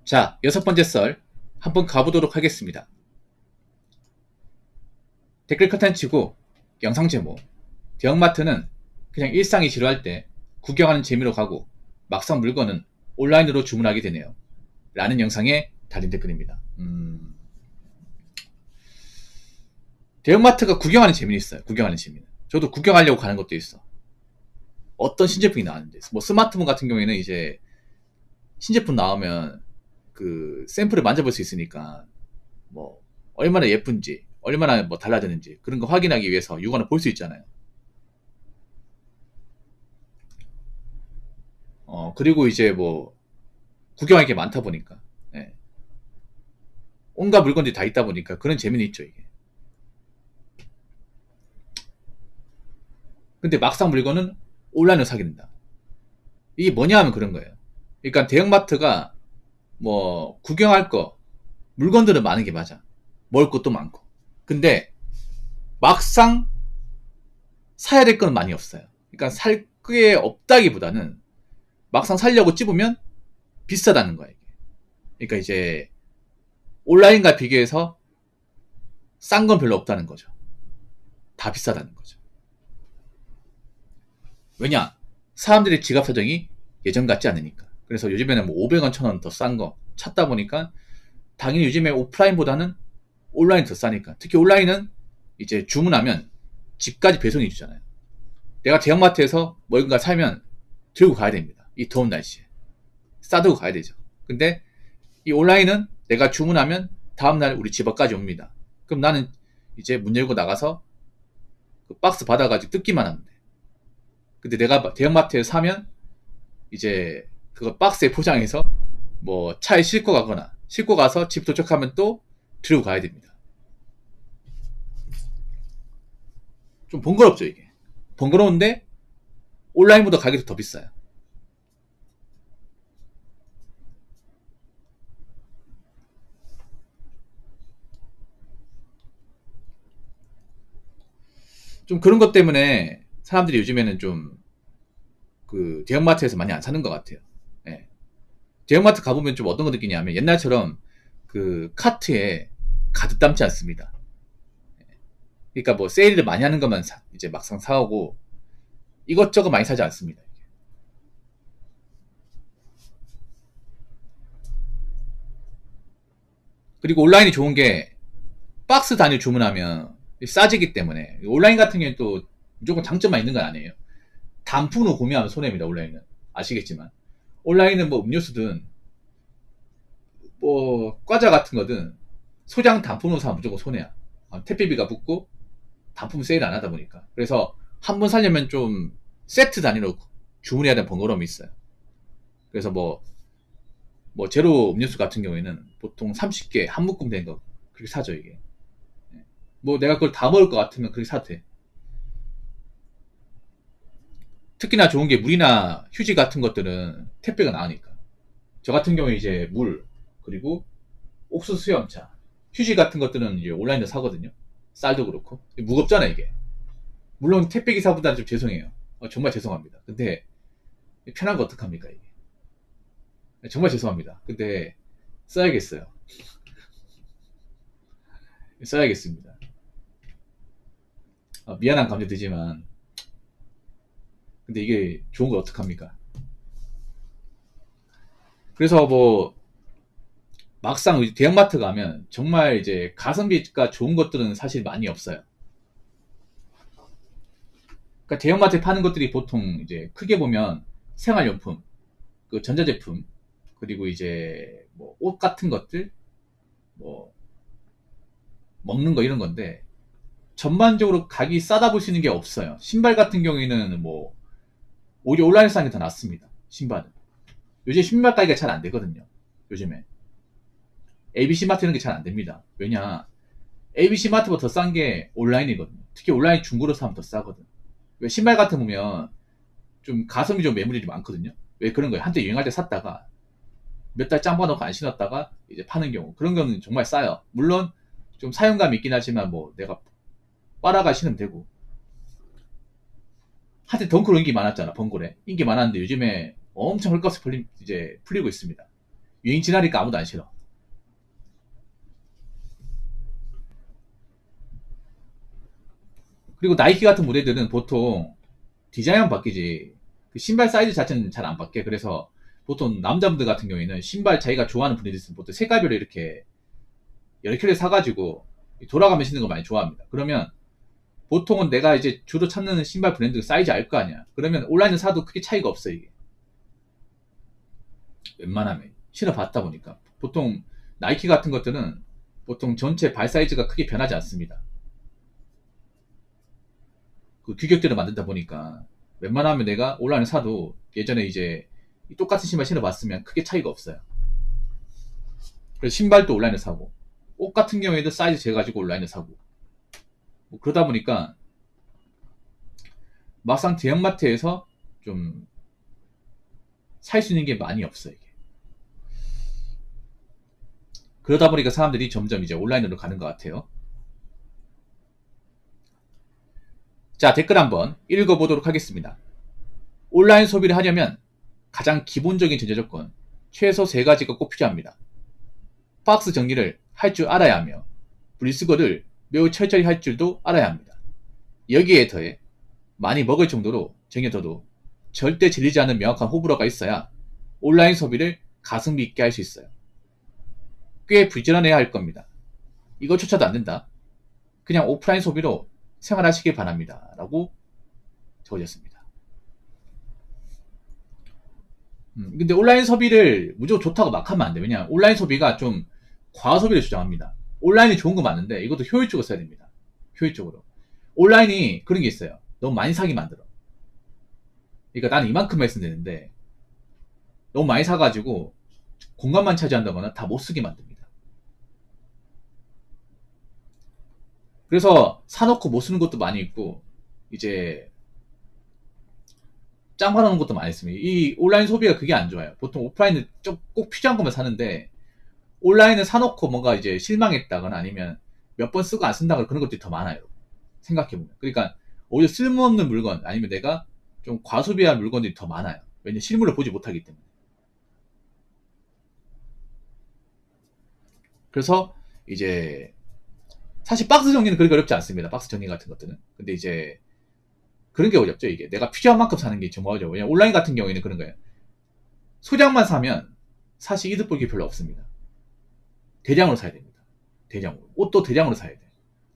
자, 6번째 썰 한번 가보도록 하겠습니다. 댓글 컨텐츠고 영상 제목. 대형마트는 그냥 일상이 지루할 때 구경하는 재미로 가고 막상 물건은 온라인으로 주문하게 되네요. 라는 영상에 달린 댓글입니다. 대형마트가 구경하는 재미는 있어요. 구경하는 재미는. 저도 구경하려고 가는 것도 있어. 어떤 신제품이 나왔는데, 뭐 스마트폰 같은 경우에는 이제 신제품 나오면 그 샘플을 만져볼 수 있으니까 뭐 얼마나 예쁜지 얼마나 뭐 달라졌는지 그런 거 확인하기 위해서 육안을 볼 수 있잖아요. 그리고 이제 뭐 구경할 게 많다 보니까 예. 온갖 물건들이 다 있다 보니까 그런 재미는 있죠 이게. 근데 막상 물건은 온라인으로 사게 된다. 이게 뭐냐 하면 그런 거예요. 그러니까 대형마트가 뭐 구경할 거 물건들은 많은 게 맞아. 먹을 것도 많고. 근데 막상 사야 될 건 많이 없어요. 그러니까 살 게 없다기보다는 막상 살려고 찝으면 비싸다는 거야. 이게. 그러니까 이제 온라인과 비교해서 싼 건 별로 없다는 거죠. 다 비싸다는 거죠. 왜냐? 사람들의 지갑 사정이 예전 같지 않으니까. 그래서 요즘에는 뭐 500원, 1000원 더 싼 거 찾다 보니까 당연히 요즘에 오프라인보다는 온라인이 더 싸니까. 특히 온라인은 이제 주문하면 집까지 배송해 주잖아요. 내가 대형마트에서 뭔가 사면 들고 가야 됩니다. 이 더운 날씨에. 싸들고 가야 되죠. 근데 이 온라인은 내가 주문하면 다음날 우리 집 앞까지 옵니다. 그럼 나는 이제 문 열고 나가서 그 박스 받아가지고 뜯기만 하면 돼. 근데 내가 대형마트에서 사면 이제 그거 박스에 포장해서 뭐 차에 싣고 가거나 싣고 가서 집 도착하면 또 들고 가야 됩니다. 좀 번거롭죠 이게. 번거로운데 온라인보다 가격이 더 비싸요. 좀 그런 것 때문에 사람들이 요즘에는 좀 그 대형마트에서 많이 안 사는 것 같아요. 예. 대형마트 가보면 좀 어떤 거 느끼냐면 옛날처럼 그 카트에 가득 담지 않습니다. 그러니까 뭐 세일을 많이 하는 것만 이제 막상 사오고 이것저것 많이 사지 않습니다. 그리고 온라인이 좋은 게 박스 단위 주문하면 싸지기 때문에 온라인 같은 경우는 또 무조건 장점만 있는 건 아니에요. 단품으로 구매하면 손해입니다. 온라인은 아시겠지만 온라인은 뭐 음료수든 뭐 과자 같은 거든 소량 단품으로 사면 무조건 손해야. 택배비가 붙고 단품 세일 안 하다 보니까. 그래서 한 번 사려면 좀 세트 단위로 주문해야 되는 번거로움이 있어요. 그래서 뭐 제로 음료수 같은 경우에는 보통 30개 한 묶음 된 거 그렇게 사죠 이게. 뭐 내가 그걸 다 먹을 것 같으면 그렇게 사도 돼. 특히나 좋은 게 물이나 휴지 같은 것들은 택배가 나으니까. 저 같은 경우에 이제 물 그리고 옥수수 수염차 휴지 같은 것들은 이제 온라인에서 사거든요. 쌀도 그렇고 무겁잖아 이게. 물론 택배 기사분들은 좀 죄송해요. 정말 죄송합니다. 근데 편한 거 어떡합니까 이게. 정말 죄송합니다. 근데 써야겠어요. 써야겠습니다. 미안한 감정 들지만 근데 이게 좋은 걸 어떡합니까. 그래서 뭐 막상 대형마트 가면 정말 이제 가성비가 좋은 것들은 사실 많이 없어요. 그러니까 대형마트에 파는 것들이 보통 이제 크게 보면 생활용품, 그 전자제품, 그리고 이제 뭐 옷 같은 것들, 뭐 먹는 거 이런 건데 전반적으로 가격이 싸다 보시는 게 없어요. 신발 같은 경우에는 뭐 오히려 온라인에서 사는 게 더 낫습니다. 신발은. 요즘 신발 가격이 잘 안 되거든요. 요즘에. ABC 마트 이런 게 잘 안 됩니다. 왜냐? ABC 마트보다 더 싼 게 온라인이거든요. 특히 온라인 중고로 사면 더 싸거든. 왜 신발 같은 거 보면 좀 가성비 좀 매물이 많거든요. 왜 그런 거예요? 한때 유행할 때 샀다가 몇 달 짱 봐놓고 안 신었다가 이제 파는 경우. 그런 거는 정말 싸요. 물론 좀 사용감이 있긴 하지만 뭐 내가 빨아가 신으면 되고. 한때 덩크로 인기 많았잖아, 번골에. 인기 많았는데 요즘에 엄청 헐값에 이제 풀리고 있습니다. 유행 지나니까 아무도 안 신어. 그리고 나이키 같은 모델들은 보통 디자인만 바뀌지 그 신발 사이즈 자체는 잘 안 바뀌어. 그래서 보통 남자분들 같은 경우에는 신발 자기가 좋아하는 분들이 있으면 보통 색깔별로 이렇게 여러 켤레 사가지고 돌아가며 신는 거 많이 좋아합니다. 그러면 보통은 내가 이제 주로 찾는 신발 브랜드 사이즈 알 거 아니야. 그러면 온라인에 사도 크게 차이가 없어 이게. 웬만하면 신어봤다 보니까 보통 나이키 같은 것들은 보통 전체 발 사이즈가 크게 변하지 않습니다. 그 규격대로 만든다 보니까 웬만하면 내가 온라인에 사도 예전에 이제 똑같은 신발 신어봤으면 크게 차이가 없어요. 그래서 신발도 온라인에 사고 옷 같은 경우에도 사이즈 재가지고 온라인에 사고 뭐 그러다 보니까 막상 대형마트에서 좀 살 수 있는 게 많이 없어요 이게. 그러다 보니까 사람들이 점점 이제 온라인으로 가는 것 같아요. 자, 댓글 한번 읽어보도록 하겠습니다. 온라인 소비를 하려면 가장 기본적인 전제 조건 최소 3가지가 꼭 필요합니다. 박스 정리를 할 줄 알아야 하며 분리수거를 매우 철저히 할 줄도 알아야 합니다. 여기에 더해 많이 먹을 정도로 정해둬도 절대 질리지 않는 명확한 호불호가 있어야 온라인 소비를 가성비 있게 할 수 있어요. 꽤 부지런해야 할 겁니다. 이것조차도 안 된다. 그냥 오프라인 소비로 생활하시길 바랍니다. 라고 적어졌습니다. 근데 온라인 소비를 무조건 좋다고 막 하면 안 돼. 왜냐면 온라인 소비가 좀 과소비를 주장합니다. 온라인이 좋은 거 맞는데 이것도 효율적으로 써야 됩니다. 효율적으로. 온라인이 그런 게 있어요. 너무 많이 사게 만들어. 그러니까 나는 이만큼만 쓰면 되는데 너무 많이 사가지고 공간만 차지한다거나 다 못 쓰게 만듭니다. 그래서 사놓고 못 쓰는 것도 많이 있고 이제 짱 받아놓은 것도 많이 있습니다. 이 온라인 소비가 그게 안 좋아요. 보통 오프라인은 좀 꼭 필요한 것만 사는데 온라인은 사놓고 뭔가 이제 실망했다거나 아니면 몇 번 쓰고 안 쓴다거나 그런 것들이 더 많아요. 생각해보면. 그러니까 오히려 쓸모없는 물건 아니면 내가 좀 과소비한 물건들이 더 많아요. 왜냐면 실물을 보지 못하기 때문에. 그래서 이제 사실 박스 정리는 그렇게 어렵지 않습니다. 박스 정리 같은 것들은. 근데 이제 그런 게 어렵죠. 이게 내가 필요한 만큼 사는 게 정말 어려워요. 왜냐면 온라인 같은 경우에는 그런 거예요. 소량만 사면 사실 이득 볼 게 별로 없습니다. 대량으로 사야 됩니다. 대량으로. 옷도 대량으로 사야 돼.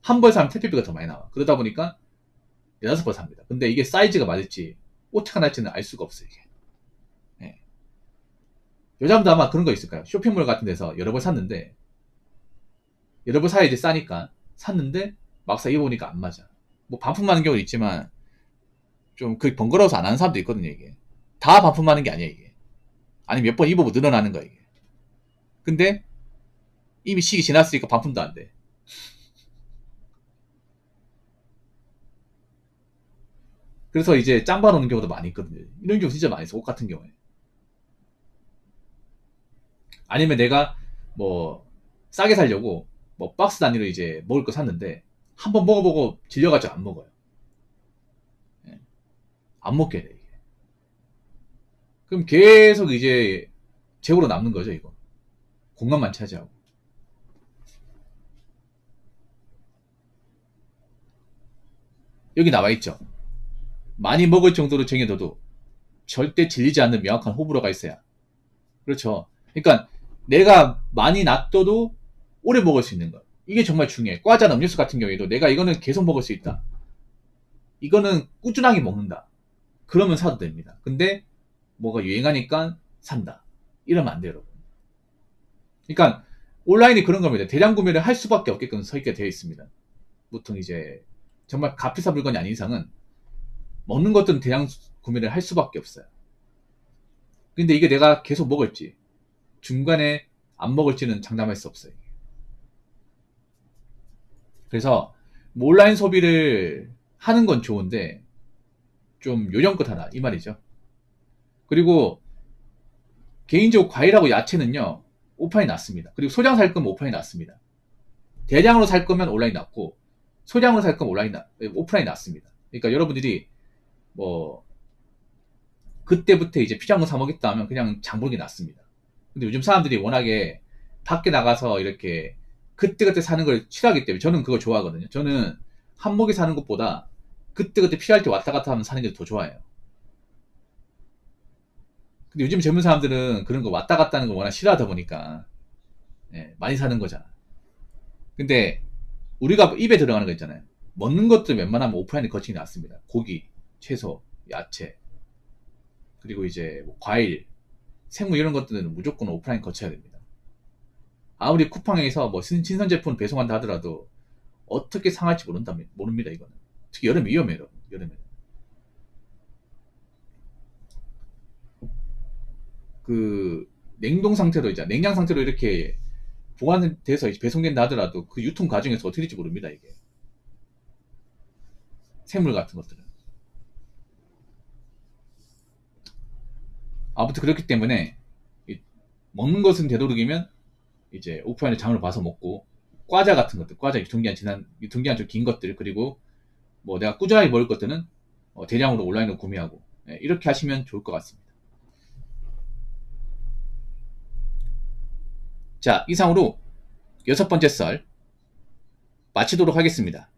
한 벌 사면 택배비가 더 많이 나와. 그러다 보니까 4-5벌 삽니다. 근데 이게 사이즈가 맞을지 어떻게 날지는 알 수가 없어요. 이게. 네. 여자분도 아마 그런 거 있을 까요? 쇼핑몰 같은 데서 여러 벌 샀는데 여러 벌 사야 이제 싸니까 샀는데 막상 입어보니까 안 맞아. 뭐 반품하는 경우도 있지만 좀 그 번거로워서 안 하는 사람도 있거든요. 이게 다 반품하는 게 아니야 이게. 아니 몇 번 입어보고 늘어나는 거야 이게. 근데 이미 시기 지났으니까 반품도 안 돼. 그래서 이제 짱 봐놓는 경우도 많이 있거든요. 이런 경우 진짜 많이 있어. 옷 같은 경우에. 아니면 내가 뭐 싸게 살려고 뭐 박스 단위로 이제 먹을 거 샀는데 한번 먹어보고 질려가지고 안 먹어요. 예. 안 먹게 돼 이게. 그럼 계속 이제 재고로 남는 거죠 이거. 공간만 차지하고. 여기 나와 있죠. 많이 먹을 정도로 정해둬도 절대 질리지 않는 명확한 호불호가 있어야. 그렇죠. 그러니까 내가 많이 놔둬도 오래 먹을 수 있는 것. 이게 정말 중요해. 과자나 음료수 같은 경우에도 내가 이거는 계속 먹을 수 있다. 이거는 꾸준하게 먹는다. 그러면 사도 됩니다. 근데 뭐가 유행하니까 산다. 이러면 안 돼요, 여러분. 그러니까 온라인이 그런 겁니다. 대량 구매를 할 수밖에 없게끔 설계가 되어 있습니다. 보통 이제 정말 값비싼 물건이 아닌 이상은 먹는 것들은 대량 구매를 할 수밖에 없어요. 근데 이게 내가 계속 먹을지 중간에 안 먹을지는 장담할 수 없어요. 그래서 뭐 온라인 소비를 하는 건 좋은데 좀 요령껏 하라 이 말이죠. 그리고 개인적으로 과일하고 야채는요 오프라인이 낫습니다. 그리고 소량 살 거면 오프라인이 낫습니다. 대량으로 살 거면 온라인이 낫고 소량으로 살 거면 오프라인이 낫습니다. 그러니까 여러분들이 뭐 그때부터 이제 필요한 거 사 먹겠다 하면 그냥 장 보는 게 낫습니다. 근데 요즘 사람들이 워낙에 밖에 나가서 이렇게 그때그때 사는 걸 싫어하기 때문에 저는 그걸 좋아하거든요. 저는 한목에 사는 것보다 그때그때 필요할 때 왔다 갔다 하면 사는 게 더 좋아해요. 근데 요즘 젊은 사람들은 그런 거 왔다 갔다 하는 걸 워낙 싫어하다 보니까 예, 많이 사는 거잖아. 근데 우리가 입에 들어가는 거 있잖아요. 먹는 것도 웬만하면 오프라인에 거치는 게 낫습니다. 고기, 채소, 야채, 그리고 이제 뭐 과일, 생물 이런 것들은 무조건 오프라인 거쳐야 됩니다. 아무리 쿠팡에서 뭐 신선 제품 배송한다 하더라도 어떻게 상할지 모릅니다, 이거는. 특히 여름 위험해요, 여름에. 그, 냉동 상태로, 이제, 냉장 상태로 이렇게 보관돼서 배송된다 하더라도 그 유통 과정에서 어떻게 될지 모릅니다, 이게. 생물 같은 것들은. 아무튼 그렇기 때문에, 먹는 것은 되도록이면 이제 오프라인에 장을 봐서 먹고, 과자 같은 것들, 과자 유통기한 좀 긴 것들, 그리고 뭐 내가 꾸준하게 먹을 것들은 대량으로 온라인으로 구매하고, 예, 이렇게 하시면 좋을 것 같습니다. 자, 이상으로 6번째 썰 마치도록 하겠습니다.